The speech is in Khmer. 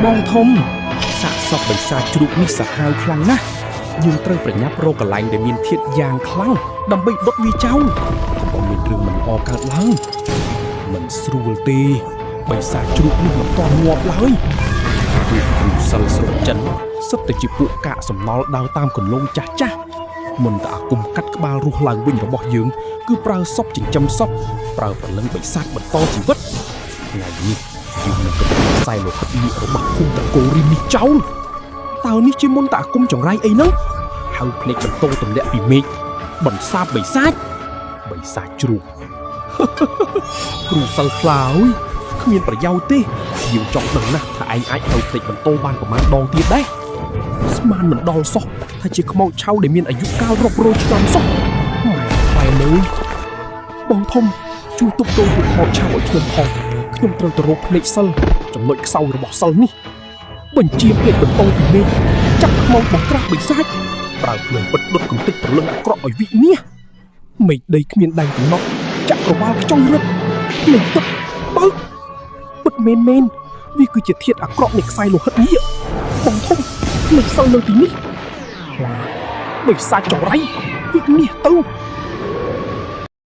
បងធំសាកសពបិសាចជ្រូកនេះសាហាវខ្លាំងណាស់យើងត្រូវប្រញាប់រកកន្លែងដែលមានធាតុយ៉ាងខ្លាំងដើម្បីដុតវាចោលកុំមានរឿងមិនល្អកើតឡើងមិនស្រួលទេបិសាចជ្រូកនេះមិនទាន់ងាប់ឡើយពួកគ្រូសិលស្រុកចិនសិតតែជាពួកកាកសំណល់ដើរតាមកន្លងចាស់ចាស់មុនតើអាគមកាត់ក្បាលរស់ឡើងវិញរបស់យើងគឺប្រើសពចិញ្ចឹមសពប្រើព្រលឹងបិសាចបន្តជីវិតថ្ងៃនេះយើងនឹងកំពុងខ្សែលោហិតនេះរបស់ភូមិតកូរីនេះចោលតើនេះជាមុនតើអាគមចង្រៃអីហ្នឹងហៅភ្នែកបន្តទម្លាក់ពីមេឃបន្សាបបិសាចជ្រូកគ្រូសិលខ្លាអើយគ្មានប្រយោជន៍ទេយើងចង់ដឹងណាស់ថាឯងអាចហៅភ្នែកបន្តបានប្រមាណដងទៀតដែរស្មានមិនដល់សោះថាជាខ្មោចឆៅដែលមានអាយុកាលរាប់រយឆ្នាំសោះម៉ែខ្វែលើយបងធំជួយទប់ទល់ពួកខ្មោចឆៅឲ្យខ្ញុំផងខ្ញុំត្រូវទៅរកភ្នែកសិលចំណុចខ្សោយរបស់សិលនេះបញ្ជាភ្នែកបន្តពីមេឃចាប់ខ្មោចបង្ក្រាស់បិសាចប្រើភ្លើងបិទដុតកំទេចព្រលឹងអាក្រក់ឲ្យវិនាសមេឃដីគ្មានដែនកំណត់ចាក់ក្រវាលខ្ចង់រឹតភ្នែកទឹកបើកពិតមែនវាគឺជាធាតុអាក្រក់នៃខ្សែលោហិតនេះបងធំភ្នែកសិលនៅទីនេះខ្លាបិសាចចង្រៃវិនាសទៅ